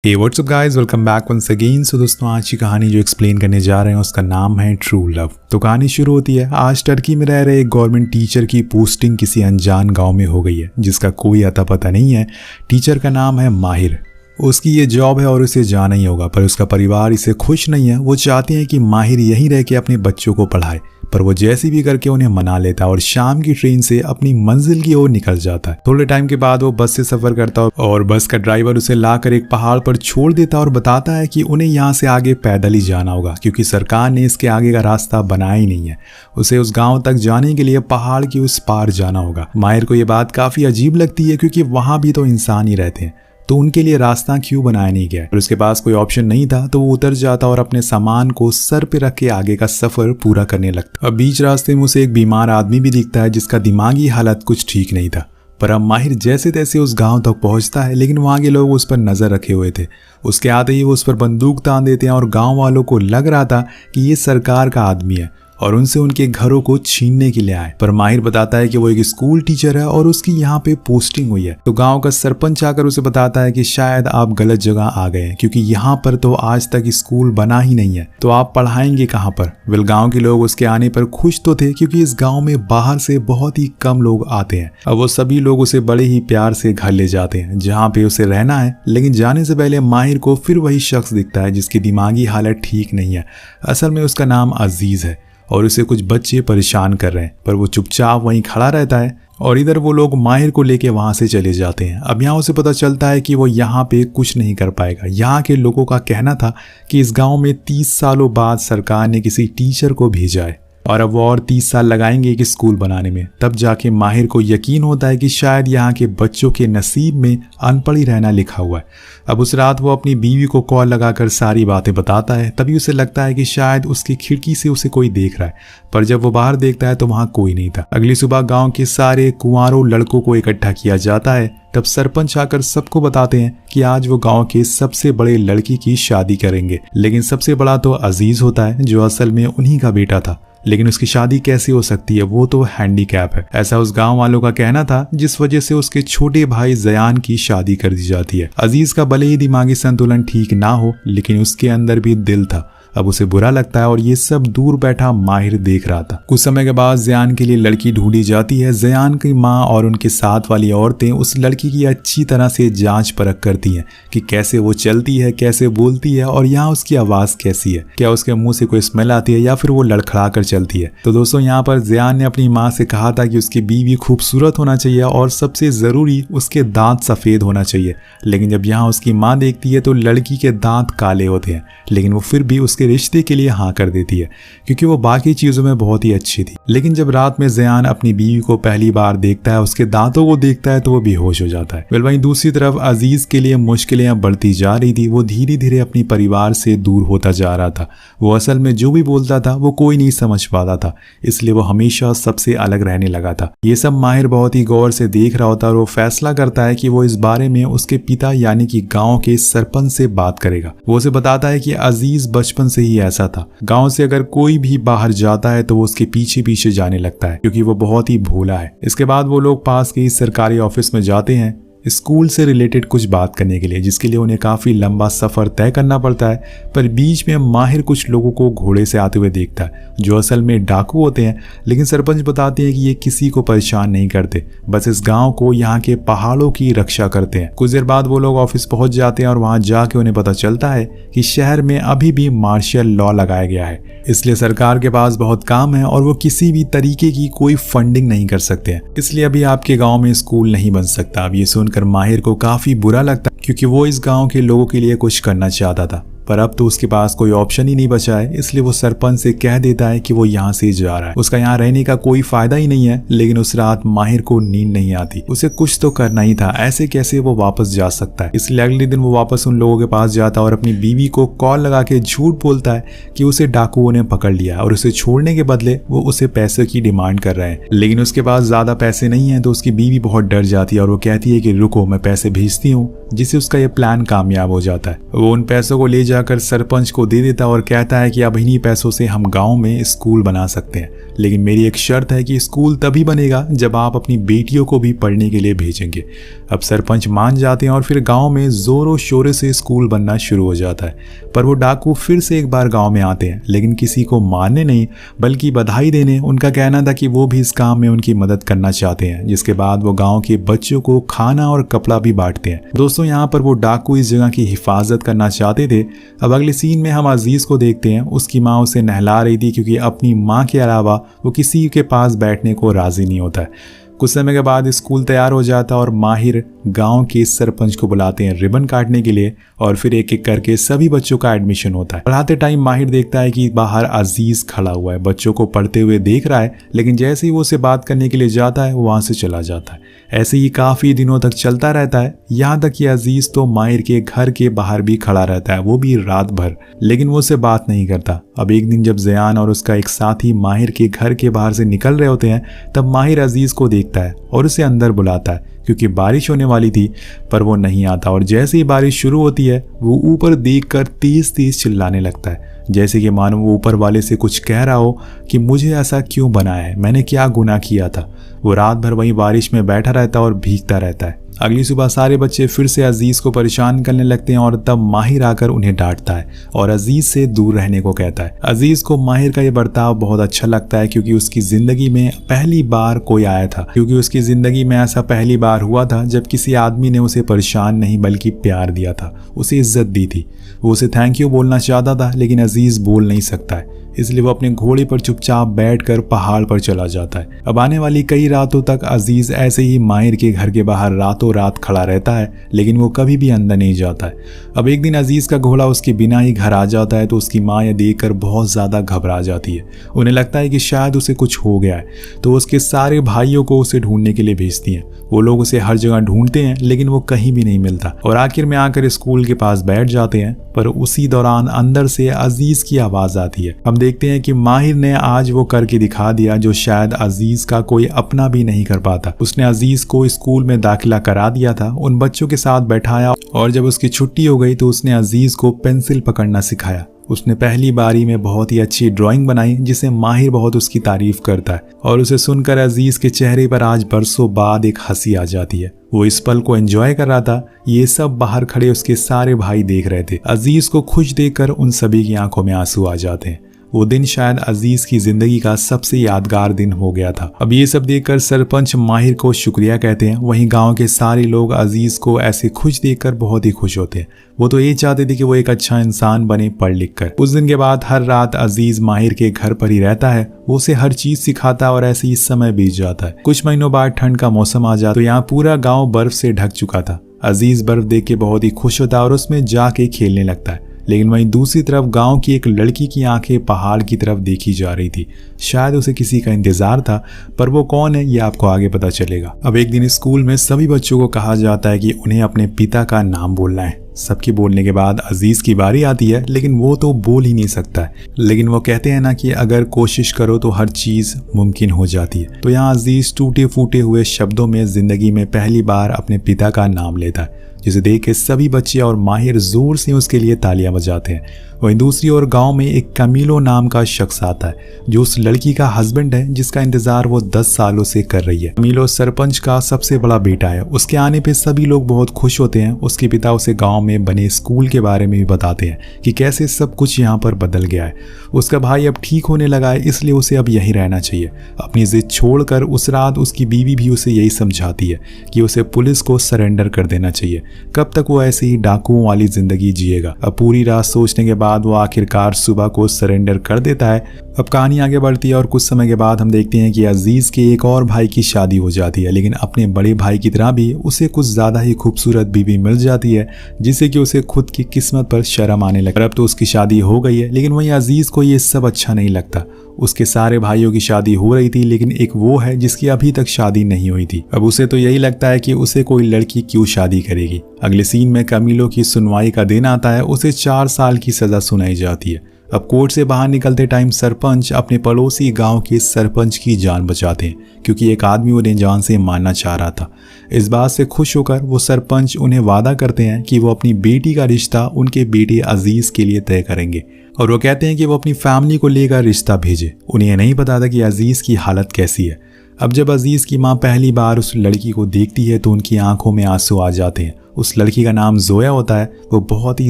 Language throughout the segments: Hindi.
हे what's up guys, welcome back once again. So दोस्तों, आज की कहानी जो एक्सप्लेन करने जा रहे हैं उसका नाम है ट्रू लव। तो कहानी शुरू होती है। आज टर्की में रह रहे एक गवर्नमेंट टीचर की पोस्टिंग किसी अनजान गांव में हो गई है जिसका कोई अता पता नहीं है। टीचर का नाम है माहिर। उसकी ये जॉब है और उसे जाना ही होगा, पर उसका परिवार इसे खुश नहीं है। वो चाहते हैं कि माहिर यहीं रह के अपने बच्चों को पढ़ाए, पर वो जैसी भी करके उन्हें मना लेता है और शाम की ट्रेन से अपनी मंजिल की ओर निकल जाता है। थोड़े टाइम के बाद वो बस से सफर करता है और बस का ड्राइवर उसे लाकर एक पहाड़ पर छोड़ देता है और बताता है कि उन्हें यहाँ से आगे पैदल ही जाना होगा क्योंकि सरकार ने इसके आगे का रास्ता बनाया ही नहीं है। उसे उस गाँव तक जाने के लिए पहाड़ की उस पार जाना होगा। माहिर को ये बात काफी अजीब लगती है क्योंकि वहां भी तो इंसान ही रहते हैं, तो उनके लिए रास्ता क्यों बनाया नहीं गया। और उसके पास कोई ऑप्शन नहीं था तो वो उतर जाता और अपने सामान को सर पे रख के आगे का सफर पूरा करने लगता। अब बीच रास्ते में उसे एक बीमार आदमी भी दिखता है जिसका दिमागी हालत कुछ ठीक नहीं था। पर अब माहिर जैसे तैसे उस गांव तक पहुंचता है, लेकिन वहां के लोग उस पर नजर रखे हुए थे। उसके आते ही वो उस पर बंदूक तान देते हैं और गाँव वालों को लग रहा था कि ये सरकार का आदमी है और उनसे उनके घरों को छीनने के लिए आए। पर माहिर बताता है कि वो एक स्कूल टीचर है और उसकी यहाँ पे पोस्टिंग हुई है। तो गांव का सरपंच आकर उसे बताता है कि शायद आप गलत जगह आ गए हैं क्योंकि यहाँ पर तो आज तक स्कूल बना ही नहीं है, तो आप पढ़ाएंगे कहाँ पर। वेल, गाँव के लोग उसके आने पर खुश तो थे क्योंकि इस गाँव में बाहर से बहुत ही कम लोग आते हैं। अब वो सभी लोग उसे बड़े ही प्यार से घर ले जाते हैं जहाँ पे उसे रहना है। लेकिन जाने से पहले माहिर को फिर वही शख्स दिखता है जिसकी दिमागी हालत ठीक नहीं है। असल में उसका नाम अजीज है और उसे कुछ बच्चे परेशान कर रहे हैं, पर वो चुपचाप वहीं खड़ा रहता है और इधर वो लोग माहिर को लेके वहां से चले जाते हैं। अब यहाँ उसे पता चलता है कि वो यहाँ पे कुछ नहीं कर पाएगा। यहाँ के लोगों का कहना था कि इस गांव में 30 सालों बाद सरकार ने किसी टीचर को भेजा है और अब वो और 30 साल लगाएंगे एक स्कूल बनाने में। तब जाके माहिर को यकीन होता है कि शायद यहाँ के बच्चों के नसीब में अनपढ़ ही रहना लिखा हुआ है। अब उस रात वो अपनी बीवी को कॉल लगाकर सारी बातें बताता है। तभी उसे लगता है कि शायद उसकी खिड़की से उसे कोई देख रहा है, पर जब वो बाहर देखता है तो वहां कोई नहीं था। अगली सुबह गांव के सारे कुंवारों लड़कों को इकट्ठा किया जाता है। तब सरपंच आकर सबको बताते हैं कि आज वो गांव के सबसे बड़े लड़की की शादी करेंगे। लेकिन सबसे बड़ा तो अजीज होता है जो असल में उन्हीं का बेटा था, लेकिन उसकी शादी कैसे हो सकती है, वो तो हैंडीकैप है, ऐसा उस गांव वालों का कहना था, जिस वजह से उसके छोटे भाई जयान की शादी कर दी जाती है। अजीज का भले ही दिमागी संतुलन ठीक ना हो, लेकिन उसके अंदर भी दिल था। अब उसे बुरा लगता है और ये सब दूर बैठा माहिर देख रहा था। कुछ समय के बाद जयान के लिए लड़की ढूंढी जाती है। जयान की माँ और उनके साथ वाली औरतें उस लड़की की अच्छी तरह से जांच परख करती हैं कि कैसे वो चलती है, कैसे बोलती है और यहाँ उसकी आवाज कैसी है, क्या उसके मुंह से कोई स्मेल आती है या फिर वो लड़खड़ा कर चलती है। तो दोस्तों, यहाँ पर जयान ने अपनी माँ से कहा था कि उसकी बीवी खूबसूरत होना चाहिए और सबसे जरूरी उसके दांत सफेद होना चाहिए। लेकिन जब यहाँ उसकी माँ देखती है तो लड़की के दांत काले होते हैं, लेकिन वो फिर भी उसके रिश्ते के लिए हाँ कर देती है क्योंकि वो बाकी चीजों में बहुत ही अच्छी थी। लेकिन जब रात में जयान अपनी बीवी को पहली बार देखता है, उसके दांतों को देखता है, तो वो बेहोश हो जाता है। वहीं दूसरी तरफ अजीज के लिए मुश्किलें बढ़ती जा रही थी। वो धीरे धीरे अपनी परिवार से दूर होता जा रहा था। वो असल में जो भी बोलता था वो कोई नहीं समझ पाता था, इसलिए वो हमेशा सबसे अलग रहने लगा था। ये सब माहिर बहुत ही गौर से देख रहा होता है और वो फैसला करता है कि वो इस बारे में उसके पिता यानी कि गाँव के सरपंच से बात करेगा। वो उसे बताता है कि अजीज बचपन से ही ऐसा था। गांव से अगर कोई भी बाहर जाता है तो वो उसके पीछे पीछे जाने लगता है क्योंकि वो बहुत ही भोला है। इसके बाद वो लोग पास के इस सरकारी ऑफिस में जाते हैं स्कूल से रिलेटेड कुछ बात करने के लिए, जिसके लिए उन्हें काफी लंबा सफर तय करना पड़ता है। पर बीच में माहिर कुछ लोगों को घोड़े से आते हुए देखता है जो असल में डाकू होते हैं। लेकिन सरपंच बताते हैं कि ये किसी को परेशान नहीं करते, बस इस गांव को, यहाँ के पहाड़ों की रक्षा करते हैं। कुछ देर बाद वो लोग ऑफिस पहुंच जाते हैं और वहां जाके उन्हें पता चलता है कि शहर में अभी भी मार्शल लॉ लगाया गया है, इसलिए सरकार के पास बहुत काम है और वो किसी भी तरीके की कोई फंडिंग नहीं कर सकते हैं, इसलिए अभी आपके गाँव में स्कूल नहीं बन सकता। अब ये सुनकर माहिर को काफी बुरा लगता है क्योंकि वो इस गांव के लोगों के लिए कुछ करना चाहता था, पर अब तो उसके पास कोई ऑप्शन ही नहीं बचा है। इसलिए वो सरपंच से कह देता है कि वो यहाँ से जा रहा है, उसका यहाँ रहने का कोई फायदा ही नहीं है। लेकिन उस रात माहिर को नींद नहीं आती, उसे कुछ तो करना ही था, ऐसे कैसे वो वापस जा सकता है। इसलिए अगले दिन वो वापस उन लोगों के पास जाता है और अपनी बीवी को कॉल लगा के झूठ बोलता है कि उसे डाकुओं ने पकड़ लिया और उसे छोड़ने के बदले वो उसे पैसे की डिमांड कर रहे हैं। लेकिन उसके पास ज्यादा पैसे नहीं है, तो उसकी बीवी बहुत डर जाती है और वो कहती है कि रुको, मैं पैसे भेजती हूँ, जिससे उसका ये प्लान कामयाब हो जाता है। वो उन पैसों को ले जाकर सरपंच को दे देता और कहता है कि अब इन्हीं पैसों से हम गांव में स्कूल बना सकते हैं, लेकिन मेरी एक शर्त है कि स्कूल तभी बनेगा जब आप अपनी बेटियों को भी पढ़ने के लिए भेजेंगे। अब सरपंच मान जाते हैं और फिर गांव में जोरों शोरों से स्कूल बनना शुरू हो जाता है। पर वो डाकू फिर से एक बार गांव में आते हैं, लेकिन किसी को मारने नहीं बल्कि बधाई देने। उनका कहना था कि वो भी इस काम में उनकी मदद करना चाहते हैं। जिसके बाद वो गांव के बच्चों को खाना और कपड़ा भी बांटते हैं। दोस्तों, यहाँ पर वो डाकू इस जगह की हिफाजत करना चाहते थे। अब अगले सीन में हम अजीज को देखते हैं। उसकी माँ उसे नहला रही थी क्योंकि अपनी माँ के अलावा वो किसी के पास बैठने को राजी नहीं होता है। कुछ समय के बाद स्कूल तैयार हो जाता और माहिर गांव के सरपंच को बुलाते हैं रिबन काटने के लिए और फिर एक एक करके सभी बच्चों का एडमिशन होता है। पढ़ाते टाइम माहिर देखता है कि बाहर अजीज खड़ा हुआ है, बच्चों को पढ़ते हुए देख रहा है, लेकिन जैसे ही वो उसे बात करने के लिए जाता है वो वहां से चला जाता है। ऐसे ही काफी दिनों तक चलता रहता है, यहाँ तक कि अजीज तो माहिर के घर के बाहर भी खड़ा रहता है, वो भी रात भर, लेकिन वो उससे बात नहीं करता। अब एक दिन जब ज़यान और उसका एक साथी माहिर के घर के बाहर से निकल रहे होते हैं, तब माहिर अजीज को देखता है और उसे अंदर बुलाता है क्योंकि बारिश होने वाली थी, पर वो नहीं आता। और जैसे ही बारिश शुरू होती है वो ऊपर देखकर तेज तेज चिल्लाने लगता है, जैसे कि मानो वो ऊपर वाले से कुछ कह रहा हो कि मुझे ऐसा क्यों बना है, मैंने क्या गुनाह किया था। वो रात भर वहीं बारिश में बैठा रहता और भीगता रहता है। अगली सुबह सारे बच्चे फिर से अजीज को परेशान करने लगते हैं और तब माहिर आकर उन्हें डांटता है और अजीज से दूर रहने को कहता है। अजीज को माहिर का ये बर्ताव बहुत अच्छा लगता है क्योंकि उसकी जिंदगी में पहली बार कोई आया था, क्योंकि उसकी जिंदगी में ऐसा पहली बार हुआ था जब किसी आदमी ने उसे परेशान नहीं बल्कि प्यार दिया था, उसे इज्जत दी थी। वो उसे थैंक यू बोलना चाहता था, लेकिन अजीज बोल नहीं सकता है, इसलिए वो अपने घोड़े पर चुपचाप बैठकर पहाड़ पर चला जाता है। अब आने वाली कई रातों तक अजीज ऐसे ही माहिर के घर के बाहर रातों रात खड़ा रहता है, लेकिन वो कभी भी अंदर नहीं जाता है। अब एक दिन अजीज का घोड़ा उसके बिना ही घर आ जाता है तो उसकी माँ यह देखकर बहुत ज्यादा घबरा जाती है। उन्हें लगता है कि शायद उसे कुछ हो गया है, तो उसके सारे भाइयों को उसे ढूंढने के लिए भेजती हैं। वो लोग उसे हर जगह ढूंढते हैं, लेकिन वो कहीं भी नहीं मिलता और आखिर में आकर स्कूल के पास बैठ जाते हैं। पर उसी दौरान अंदर से अजीज की आवाज आती है। हम देखते हैं कि माहिर ने आज वो करके दिखा दिया जो शायद अजीज का कोई अपना भी नहीं कर पाता। उसने अजीज को स्कूल में दाखिला करा दिया था, उन बच्चों के साथ बैठाया और जब उसकी छुट्टी हो गई तो उसने अजीज को पेंसिल पकड़ना सिखाया। उसने पहली बारी में बहुत ही अच्छी ड्राइंग बनाई जिसे माहिर बहुत उसकी तारीफ करता है और उसे सुनकर अजीज के चेहरे पर आज बरसों बाद एक हंसी आ जाती है। वो इस पल को एंजॉय कर रहा था। ये सब बाहर खड़े उसके सारे भाई देख रहे थे। अजीज को खुश देखकर उन सभी की आंखों में आंसू आ जाते हैं। वो दिन शायद अजीज की जिंदगी का सबसे यादगार दिन हो गया था। अब ये सब देखकर सरपंच माहिर को शुक्रिया कहते हैं। वहीं गांव के सारे लोग अजीज को ऐसे खुश देखकर बहुत ही खुश होते हैं। वो तो ये चाहते थे कि वो एक अच्छा इंसान बने पढ़ लिख कर। उस दिन के बाद हर रात अजीज माहिर के घर पर ही रहता है। वो उसे हर चीज सिखाता और ऐसे ही समय बीत जाता है। कुछ महीनों बाद ठंड का मौसम आ जाता तो यहाँ पूरा गाँव बर्फ से ढक चुका था। अजीज बर्फ देख के बहुत ही खुश होता और उसमें जाके खेलने लगता है। लेकिन वहीं दूसरी तरफ गांव की एक लड़की की आंखें पहाड़ की तरफ देखी जा रही थी। शायद उसे किसी का इंतजार था, पर वो कौन है ये आपको आगे पता चलेगा। अब एक दिन स्कूल में सभी बच्चों को कहा जाता है कि उन्हें अपने पिता का नाम बोलना है। सबके बोलने के बाद अजीज की बारी आती है, लेकिन वो तो बोल ही नहीं सकता है। लेकिन वो कहते हैं ना कि अगर कोशिश करो तो हर चीज मुमकिन हो जाती है। तो यहाँ अजीज टूटे फूटे हुए शब्दों में जिंदगी में पहली बार अपने पिता का नाम लेता है, जिसे देख के सभी बच्चे और माहिर जोर से उसके लिए तालियां बजाते हैं। वहीं दूसरी ओर गांव में एक कमीलो नाम का शख्स आता है जो उस लड़की का हस्बैंड है जिसका इंतजार वो 10 सालों से कर रही है। कमीलो सरपंच का सबसे बड़ा बेटा है। उसके आने पे सभी लोग बहुत खुश होते हैं। उसके पिता उसे गांव में बने स्कूल के बारे में भी बताते हैं कि कैसे सब कुछ यहाँ पर बदल गया है। उसका भाई अब ठीक होने लगा है, इसलिए उसे अब यहीं रहना चाहिए। अपनी जिद छोड़कर उस रात उसकी बीवी भी उसे यही समझाती है कि उसे पुलिस को सरेंडर कर देना चाहिए। कब तक वो ऐसे ही डाकुओं वाली जिंदगी जिएगा। अब पूरी रात सोचने के बाद वो आखिरकार सुबह को सरेंडर कर देता है। अब कहानी आगे बढ़ती है और कुछ समय के बाद हम देखते हैं कि अजीज के एक और भाई की शादी हो जाती है, लेकिन अपने बड़े भाई की तरह भी उसे कुछ ज्यादा ही खूबसूरत बीवी मिल जाती है, जिससे कि उसे खुद की किस्मत पर शर्म आने लगता है। अब तो उसकी शादी हो गई है, लेकिन वहीं अजीज को ये सब अच्छा नहीं लगता। उसके सारे भाइयों की शादी हो रही थी, लेकिन एक वो है जिसकी अभी तक शादी नहीं हुई थी। अब उसे तो यही लगता है कि उसे कोई लड़की क्यों शादी करेगी। अगले सीन में कमीलो की सुनवाई का दिन आता है। उसे 4 साल की सजा सुनाई जाती है। अब कोर्ट से बाहर निकलते टाइम सरपंच अपने पड़ोसी गांव के सरपंच की जान बचाते हैं क्योंकि एक आदमी उन्हें जान से मारना चाह रहा था। इस बात से खुश होकर वो सरपंच उन्हें वादा करते हैं कि वो अपनी बेटी का रिश्ता उनके बेटे अजीज के लिए तय करेंगे और वो कहते हैं कि वो अपनी फैमिली को लेकर रिश्ता भेजे। उन्हें नहीं पता था कि अजीज की हालत कैसी है। अब जब अजीज की माँ पहली बार उस लड़की को देखती है तो उनकी आंखों में आंसू आ जाते हैं। उस लड़की का नाम जोया होता है। वो बहुत ही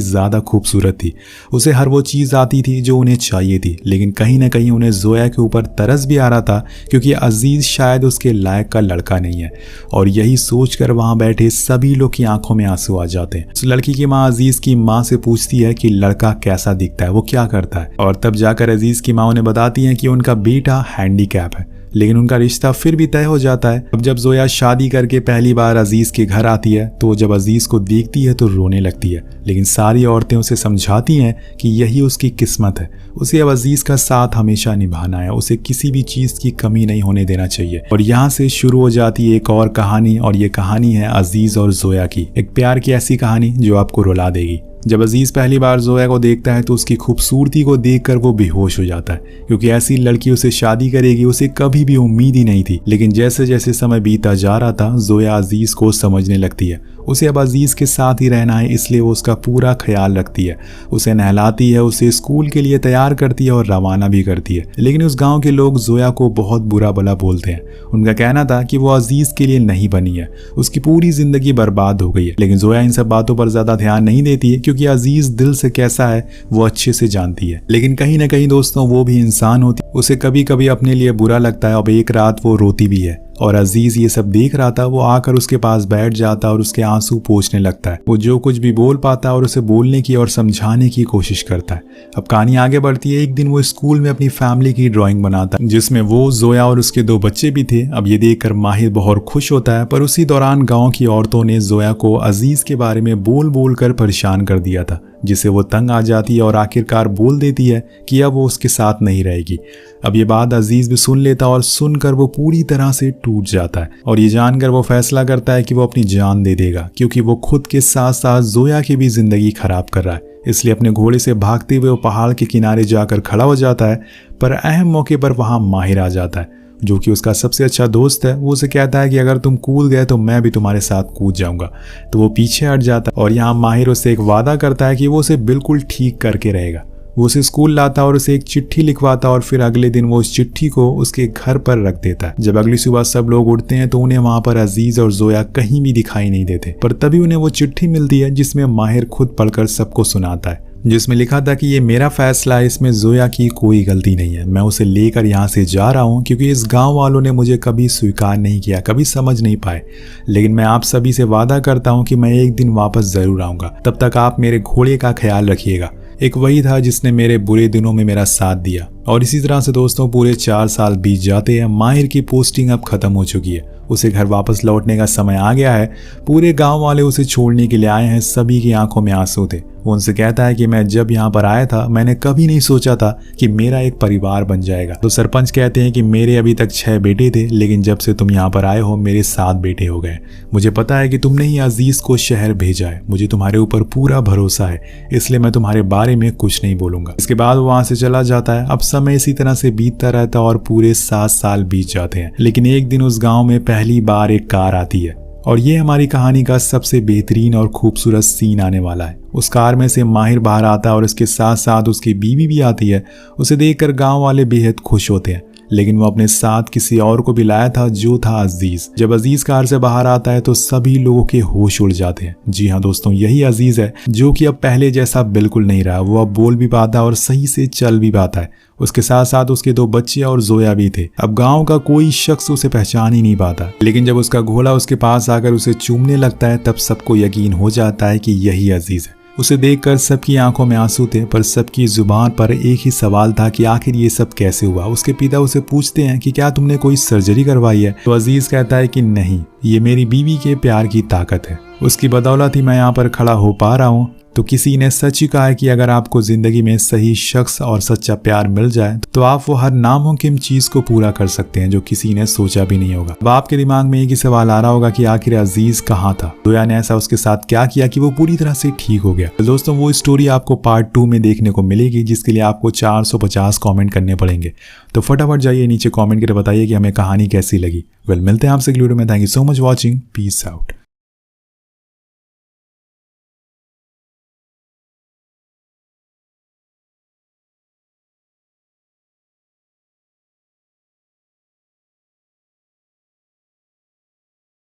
ज़्यादा खूबसूरत थी। उसे हर वो चीज़ आती थी जो उन्हें चाहिए थी, लेकिन कहीं ना कहीं उन्हें जोया के ऊपर तरस भी आ रहा था क्योंकि अजीज़ शायद उसके लायक का लड़का नहीं है। और यही सोचकर वहाँ बैठे सभी लोग की आंखों में आंसू आ जाते हैं। उस लड़की की माँ अजीज़ की माँ से पूछती है कि लड़का कैसा दिखता है, वो क्या करता है, और तब जाकर अजीज़ की माँ उन्हें बताती है कि उनका बेटा हैंडीकैप है। लेकिन उनका रिश्ता फिर भी तय हो जाता है। अब जब जोया शादी करके पहली बार अजीज के घर आती है तो जब अजीज को देखती है तो रोने लगती है, लेकिन सारी औरतें उसे समझाती हैं कि यही उसकी किस्मत है। उसे अब अजीज का साथ हमेशा निभाना है, उसे किसी भी चीज की कमी नहीं होने देना चाहिए। और यहाँ से शुरू हो जाती है एक और कहानी, और ये कहानी है अजीज और जोया की, एक प्यार की ऐसी कहानी जो आपको रुला देगी। जब अजीज पहली बार जोया को देखता है तो उसकी खूबसूरती को देखकर वो बेहोश हो जाता है क्योंकि ऐसी लड़की उसे शादी करेगी उसे कभी भी उम्मीद ही नहीं थी। लेकिन जैसे जैसे समय बीता जा रहा था जोया अजीज को समझने लगती है। उसे अब अजीज के साथ ही रहना है, इसलिए वो उसका पूरा ख्याल रखती है, उसे नहलाती है, उसे स्कूल के लिए तैयार करती है और रवाना भी करती है। लेकिन उस गांव के लोग जोया को बहुत बुरा भला बोलते हैं। उनका कहना था कि वो अजीज के लिए नहीं बनी है, उसकी पूरी जिंदगी बर्बाद हो गई है। लेकिन जोया इन सब बातों पर ज्यादा ध्यान नहीं देती है क्योंकि अजीज दिल से कैसा है वो अच्छे से जानती है। लेकिन कहीं ना कहीं दोस्तों वो भी इंसान होती है, उसे कभी कभी अपने लिए बुरा लगता है। अब एक रात वो रोती भी है और अजीज ये सब देख रहा था। वो आकर उसके पास बैठ जाता और उसके आंसू पोंछने लगता है। वो जो कुछ भी बोल पाता और उसे बोलने की और समझाने की कोशिश करता है। अब कहानी आगे बढ़ती है। एक दिन वो स्कूल में अपनी फैमिली की ड्राइंग बनाता है जिसमें वो, जोया और उसके 2 बच्चे भी थे। अब ये देखकर माहिर बहुत खुश होता है, पर उसी दौरान गाँव की औरतों ने जोया को अजीज के बारे में बोल बोल कर परेशान कर दिया था, जिससे वो तंग आ जाती है और आखिरकार बोल देती है कि अब वो उसके साथ नहीं रहेगी। अब ये बात अजीज भी सुन लेता और सुनकर वो पूरी तरह से टूट जाता है और ये जानकर वो फैसला करता है कि वो अपनी जान दे देगा क्योंकि वो खुद के साथ साथ जोया की भी जिंदगी खराब कर रहा है। इसलिए अपने घोड़े से भागते हुए वो पहाड़ के किनारे जाकर खड़ा हो जाता है। पर अहम मौके पर वहां माहिर आ जाता है जो कि उसका सबसे अच्छा दोस्त है। वो उसे कहता है कि अगर तुम कूद गए तो मैं भी तुम्हारे साथ कूद जाऊंगा। तो वो पीछे हट जाता है और यहाँ माहिर उससे एक वादा करता है कि वो उसे बिल्कुल ठीक करके रहेगा। वो उसे स्कूल लाता और उसे एक चिट्ठी लिखवाता और फिर अगले दिन वो उस चिट्ठी को उसके घर पर रख देता है। जब अगली सुबह सब लोग उठते हैं तो उन्हें वहां पर अजीज और जोया कहीं भी दिखाई नहीं देते, पर तभी उन्हें वो चिट्ठी मिलती है जिसमें माहिर खुद पढ़कर सबको सुनाता है, जिसमें लिखा था कि ये मेरा फैसला है, इसमें जोया की कोई गलती नहीं है। मैं उसे लेकर यहाँ से जा रहा हूँ क्योंकि इस गांव वालों ने मुझे कभी स्वीकार नहीं किया, कभी समझ नहीं पाए। लेकिन मैं आप सभी से वादा करता हूँ कि मैं एक दिन वापस जरूर आऊँगा। तब तक आप मेरे घोड़े का ख्याल रखिएगा। एक वही था जिसने मेरे बुरे दिनों में मेरा साथ दिया। और इसी तरह से दोस्तों पूरे 4 साल बीत जाते हैं। माहिर की पोस्टिंग अब खत्म हो चुकी है, उसे घर वापस लौटने का समय आ गया है। पूरे गांव वाले उसे छोड़ने के लिए आए हैं। सभी की आंखों में आंसू थे। वो उनसे कहता है कि मैं जब यहाँ पर आया था मैंने कभी नहीं सोचा था कि मेरा एक परिवार बन जाएगा। तो सरपंच कहते हैं कि मेरे अभी तक 6 बेटे थे, लेकिन जब से तुम यहाँ पर आए हो मेरे 7 बेटे हो गए। मुझे पता है कि तुमने ही अजीज को शहर भेजा है। मुझे तुम्हारे ऊपर पूरा भरोसा है, इसलिए मैं तुम्हारे बारे में कुछ नहीं बोलूंगा। इसके बाद वो वहां से चला जाता है। अब समय इसी तरह से बीतता रहता और पूरे 7 साल बीत जाते हैं। लेकिन एक दिन उस गाँव में पहली बार एक कार आती है और ये हमारी कहानी का सबसे बेहतरीन और खूबसूरत सीन आने वाला है। उस कार में से माहिर बाहर आता है और इसके साथ साथ उसकी बीवी भी आती है। उसे देखकर गांव वाले बेहद खुश होते हैं, लेकिन वो अपने साथ किसी और को भी लाया था जो था अजीज। जब अजीज कार से बाहर आता है तो सभी लोगों के होश उड़ जाते हैं। जी हाँ दोस्तों, यही अजीज है जो कि अब पहले जैसा बिल्कुल नहीं रहा। वो अब बोल भी पाता और सही से चल भी पाता है। उसके साथ साथ उसके 2 बच्चे और जोया भी थे। अब गांव का कोई शख्स उसे पहचान ही नहीं पाता, लेकिन जब उसका घोड़ा उसके पास आकर उसे चूमने लगता है तब सबको यकीन हो जाता है कि यही अजीज है। उसे देखकर सबकी आंखों में आंसू थे, पर सबकी जुबान पर एक ही सवाल था कि आखिर ये सब कैसे हुआ। उसके पिता उसे पूछते हैं कि क्या तुमने कोई सर्जरी करवाई है? तो अजीज कहता है कि नहीं, ये मेरी बीवी के प्यार की ताकत है। उसकी बदौलत ही मैं यहाँ पर खड़ा हो पा रहा हूँ। तो किसी ने सच ही कहा है कि अगर आपको जिंदगी में सही शख्स और सच्चा प्यार मिल जाए तो आप वो हर नामुमकिन चीज को पूरा कर सकते हैं जो किसी ने सोचा भी नहीं होगा। अब आपके दिमाग में एक ही सवाल आ रहा होगा कि आखिर अजीज कहाँ था, जोया ने ऐसा उसके साथ क्या किया कि वो पूरी तरह से ठीक हो गया। तो दोस्तों वो स्टोरी आपको पार्ट 2 में देखने को मिलेगी, जिसके लिए आपको 450 कॉमेंट करने पड़ेंगे। तो फटाफट जाइए नीचे कॉमेंट करके बताइए कि हमें कहानी कैसी लगी। मिलते हैं आपसे अगली वीडियो में। Thank you so much watching. Peace out.